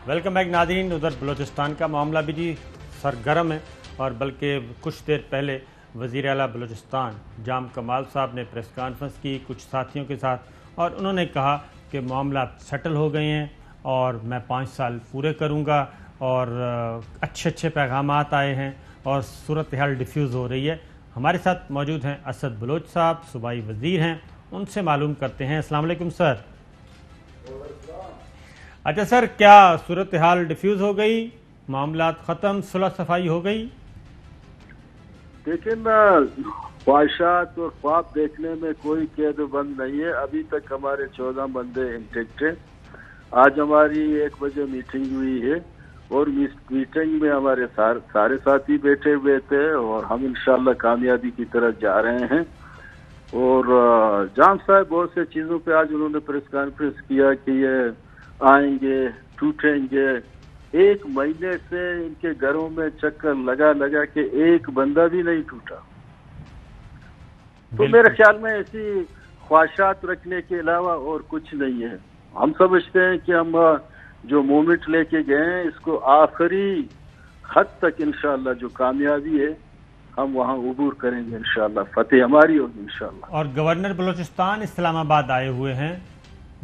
Welcome back नाज़रीन। उधर बलूचिस्तान का मामला भी जी सरगर्म है और बल्कि कुछ देर पहले वज़ीर आला बलूचिस्तान जाम कमाल साहब ने प्रेस कॉन्फ्रेंस की कुछ साथियों के साथ और उन्होंने कहा कि मामला सेटल हो गए हैं और मैं 5 साल पूरे करूंगा और अच्छे पैगामात आए हैं और सूरत हाल डिफ्यूज़ हो रही है। हमारे साथ मौजूद हैं असद बलोच साहब, सूबाई वज़ीर हैं, उनसे मालूम करते हैं। अस्सलाम वालेकुम सर। अच्छा सर, क्या सूरत हाल डिफ्यूज़ हो गई, मामला ख़त्म, सुलह सफाई हो गई? लेकिन ख्वाहिशात और ख्वाब देखने में कोई कैद बंद नहीं है। अभी तक हमारे 14 बंदे इंटेक्ट हैं। आज हमारी 1 बजे मीटिंग हुई है और मीटिंग में हमारे सारे साथी बैठे हुए थे और हम इंशाल्लाह कामयाबी की तरफ जा रहे हैं। और जाम साहब बहुत से चीज़ों पे आज उन्होंने प्रेस कॉन्फ्रेंस किया कि ये आएंगे, टूटेंगे। 1 महीने से इनके घरों में चक्कर लगा के एक बंदा भी नहीं टूटा। तो मेरे ख्याल में ऐसी ख्वाहिशात रखने के अलावा और कुछ नहीं है। हम समझते हैं कि हम जो मूवमेंट लेके गए हैं इसको आखिरी हद तक इंशाल्लाह जो कामयाबी है हम वहाँ उबूर करेंगे, इंशाल्लाह फतेह हमारी होगी इंशाल्लाह। और गवर्नर बलूचिस्तान इस्लामाबाद आए हुए हैं,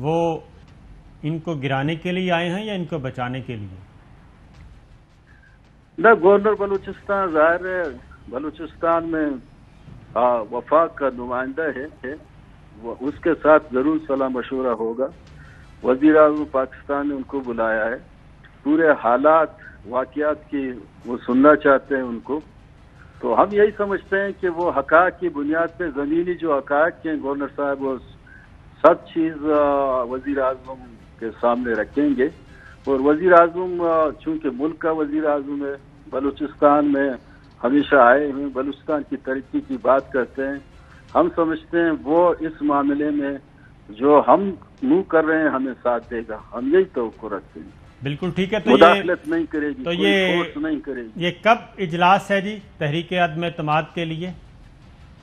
वो इनको गिराने के लिए आए हैं या इनको बचाने के लिए? न, गवर्नर बलूचिस्तान ज़ाहिर है बलूचिस्तान में वफाक का नुमाइंदा है, उसके साथ जरूर सलाह मशवरा होगा। वज़ीर आज़म पाकिस्तान ने उनको बुलाया है, पूरे हालात वाक़ियात की वो सुनना चाहते हैं उनको। तो हम यही समझते हैं कि वो हक़ाइक़ की बुनियाद पे ज़मीनी जो हक़ाइक़ हैं गवर्नर साहब वो सब चीज़ वज़ीर आज़म के सामने रखेंगे। और वज़ीर आज़म चूँकि मुल्क का वज़ीर आज़म है, बलूचिस्तान में हमेशा आए हुए, बलूचिस्तान की तरक्की की बात करते हैं। हम समझते हैं वो इस मामले में जो हम मुँह कर रहे हैं हमें साथ देगा, हम यही तवक्को रखते हैं। बिल्कुल ठीक है। तो मुदाखलत नहीं करेगी, तो कोई फोर्स नहीं करेगी। ये कब इजलास है जी तहरीक अदम एतमाद के लिए?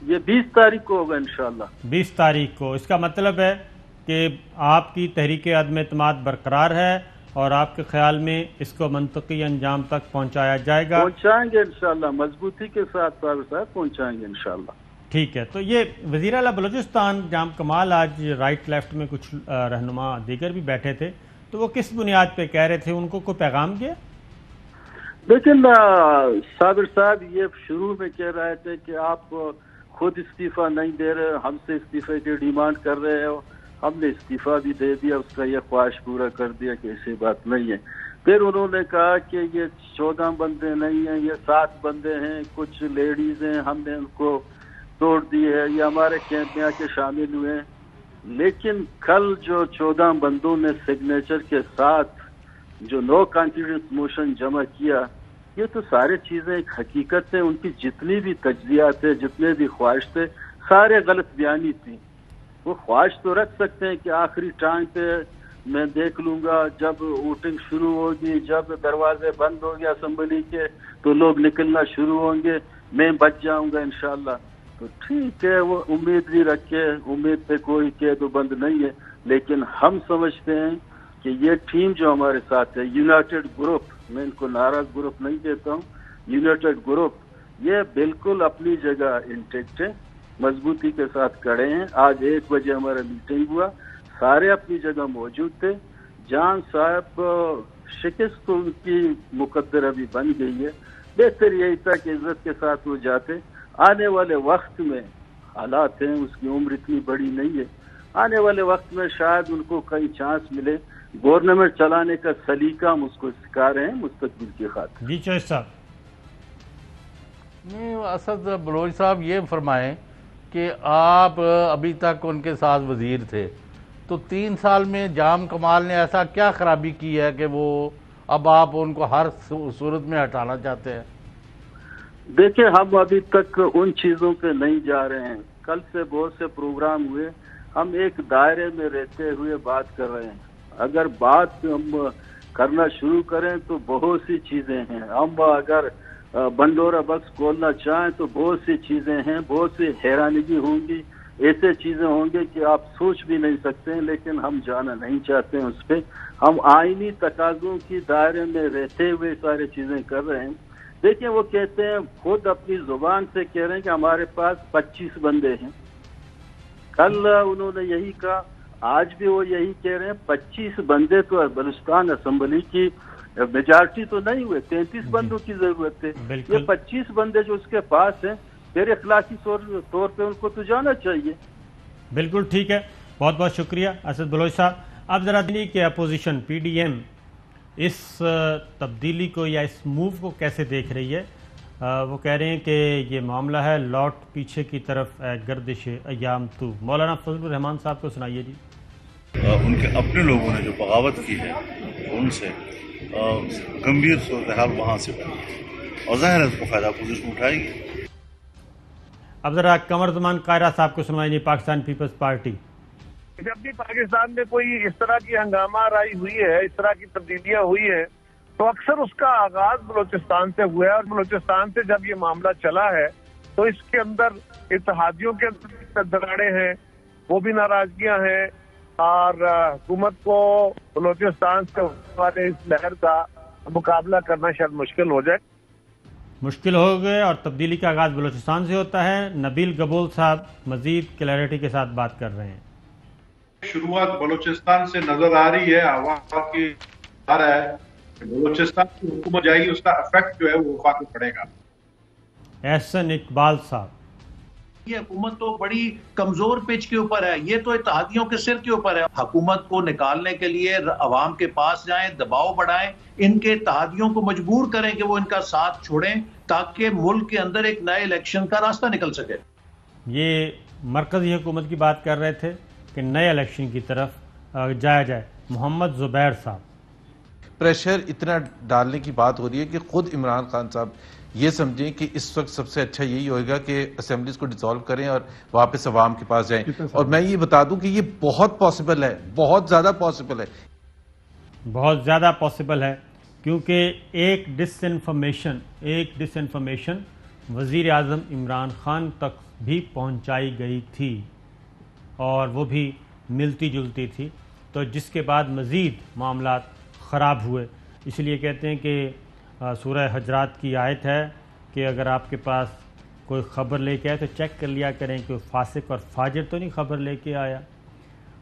ये 20 तारीख को होगा इंशाल्लाह। 20 तारीख को। इसका मतलब है कि आपकी तहरीक अदम एतमाद बरकरार है और आपके ख्याल में इसको मंतकी अंजाम तक पहुंचाया जाएगा? पहुंचाएंगे इंशाल्लाह, मजबूती के साथ पहुंचाएंगे इंशाल्लाह। ठीक है। तो ये वज़ीर आला बलूचिस्तान जाम कमाल आज राइट लेफ्ट में कुछ रहनुमा दीगर भी बैठे थे, तो वो किस बुनियाद पे कह रहे थे, उनको कोई पैगाम दिया? लेकिन साबिर साहब ये शुरू में कह रहे थे कि आप खुद इस्तीफा नहीं दे रहे, हमसे इस्तीफे की डिमांड कर रहे हो। हमने इस्तीफा भी दे दिया, उसका ये ख्वाहिश पूरा कर दिया कि ऐसी बात नहीं है। फिर उन्होंने कहा कि ये 14 बंदे नहीं हैं, ये 7 बंदे हैं, कुछ लेडीज हैं, हमने उनको तोड़ दी है, ये हमारे कैंप में आके शामिल हुए हैं। लेकिन कल जो 14 बंदों ने सिग्नेचर के साथ जो नो कॉन्फिडेंस मोशन जमा किया, ये तो सारी चीजें एक हकीकत है। उनकी जितनी भी तज्जियात है, जितने भी ख्वाहिश थे, सारे गलत बयानी थी। वो ख्वाहिश तो रख सकते हैं कि आखिरी टाइम पे मैं देख लूंगा, जब वोटिंग शुरू होगी, जब दरवाजे बंद होंगे असेंबली के तो लोग निकलना शुरू होंगे, मैं बच जाऊंगा इंशाल्लाह। तो ठीक है, वो उम्मीद भी रखे, उम्मीद पे कोई कैद बंद नहीं है। लेकिन हम समझते हैं कि ये टीम जो हमारे साथ है, यूनाइटेड ग्रुप, मैं इनको नाराज ग्रुप नहीं कहता हूँ, यूनाइटेड ग्रुप, ये बिल्कुल अपनी जगह इंटेक्ट है, मजबूती के साथ खड़े हैं। आज 1 बजे हमारा मीटिंग हुआ, सारे अपनी जगह मौजूद थे। जान साहब शिकस्त तो उनकी मुकद्दर अभी बन गई है, बेहतर यही था कि इज्जत के साथ वो जाते। आने वाले वक्त में हालात हैं, उसकी उम्र इतनी बड़ी नहीं है, आने वाले वक्त में शायद उनको कई चांस मिले। गवर्नमेंट चलाने का सलीका हम उसको सिखा रहे हैं मुस्तकबिल की खातिर। जी चौधरी साहब। नहीं, असद बलोच साहब ये फरमाएं कि आप अभी तक उनके साथ वजीर थे, तो 3 साल में जाम कमाल ने ऐसा क्या खराबी की है कि वो अब आप उनको हर सूरत में हटाना चाहते हैं? देखिए, हम अभी तक उन चीजों पे नहीं जा रहे हैं। कल से बहुत से प्रोग्राम हुए, हम एक दायरे में रहते हुए बात कर रहे हैं। अगर बात हम करना शुरू करें तो बहुत सी चीजें हैं। हम अगर बंडोरा बक्स खोलना चाहें तो बहुत सी चीजें हैं, बहुत सी हैरानगी होंगी, ऐसे चीजें होंगे कि आप सोच भी नहीं सकते हैं। लेकिन हम जाना नहीं चाहते हैं उस पर। ہم آئینی تقاضوں کی دائرے میں رہتے ہوئے سارے چیزیں کر رہے ہیں. دیکھیں وہ کہتے ہیں خود اپنی زبان سے کہہ رہے ہیں کہ ہمارے پاس 25 بندے ہیں. کل انہوں نے یہی کہا, آج بھی وہ یہی کہہ رہے ہیں. 25 بندے تو بلوچستان اسمبلی کی میجارٹی تو نہیں ہوئے, 33 بندوں کی ضرورت ہے. یہ 25 بندے جو اس کے پاس ہیں, پھر اخلاقی طور پہ ان کو تو جانا چاہیے. بالکل ٹھیک ہے, بہت بہت شکریہ اسد بلوچ صاحب. اب ذرا دینی کہ اپوزیشن پی ڈی ایم اس تبدیلی کو یا اس موو کو کیسے دیکھ رہی ہے؟ وہ کہہ رہے ہیں کہ یہ معاملہ ہے لوٹ پیچھے کی طرف گردش ایام تو. مولانا فضل الرحمان صاحب کو سنائیے جی. ان کے اپنے لوگوں نے جو بغاوت کی ہے ان سے گمبھیر صورتحال وہاں سے بنی اور ظاہر ہے اس کو فائدہ اپوزیشن اٹھائے گی. اب ذرا قمر زمان قاہرہ صاحب کو سنائیے, پاکستان پیپلز پارٹی. جب بھی پاکستان میں کوئی اس طرح کی ہنگامہ آرائی ہوئی ہے, اس طرح کی تبدیلیاں ہوئی ہیں, تو اکثر اس کا آغاز بلوچستان سے ہوا ہے. اور بلوچستان سے جب یہ معاملہ چلا ہے تو اس کے اندر اتحادیوں کے اندر دراڑیں ہیں, وہ بھی ناراضگیاں ہیں, اور حکومت کو بلوچستان سے والے اس لہر کا مقابلہ کرنا شاید مشکل ہو جائے. مشکل ہو گئے اور تبدیلی کا آغاز بلوچستان سے ہوتا ہے. نبیل قبول صاحب مزید کلیئرٹی کے ساتھ بات کر رہے ہیں. شروعات بلوچستان سے نظر آ رہی ہے, عوام کی آ رہا ہے بلوچستان کی حکومت جائے گی, اس کا افیکٹ جو ہے وہ وفاق میں پڑے گا. احسن اقبال صاحب. یہ حکومت تو بڑی کمزور پچ کے اوپر ہے, یہ تو اتحادیوں کے سر کے اوپر ہے. حکومت کو نکالنے کے لیے عوام کے پاس جائیں, دباؤ بڑھائیں, ان کے اتحادیوں کو مجبور کریں کہ وہ ان کا ساتھ چھوڑیں تاکہ ملک کے اندر ایک نئے الیکشن کا راستہ نکل سکے. یہ مرکزی حکومت کی بات کر رہے تھے کہ نئے الیکشن کی طرف جایا جائے. محمد زبیر صاحب. پریشر اتنا ڈالنے کی بات ہو رہی ہے کہ خود عمران خان صاحب یہ سمجھیں کہ اس وقت سب سے اچھا یہی ہوئے گا کہ اسمبلیز کو ڈیزالو کریں اور واپس عوام کے پاس جائیں. اور میں یہ بتا دوں کہ یہ بہت پاسبل ہے, بہت زیادہ پاسبل ہے. بہت زیادہ پاسبل ہے کیونکہ ایک ڈس انفارمیشن وزیر اعظم عمران خان تک بھی پہنچائی گئی تھی اور وہ بھی ملتی جلتی تھی, تو جس کے بعد مزید معاملات خراب ہوئے. اس لیے کہتے ہیں کہ سورہ حجرات کی آیت ہے کہ اگر آپ کے پاس کوئی خبر لے کے آئے تو چیک کر لیا کریں کہ فاسق اور فاجر تو نہیں خبر لے کے آیا.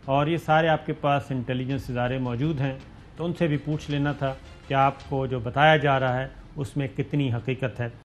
اور یہ سارے آپ کے پاس انٹیلیجنس ادارے موجود ہیں, تو ان سے بھی پوچھ لینا تھا کہ آپ کو جو بتایا جا رہا ہے اس میں کتنی حقیقت ہے.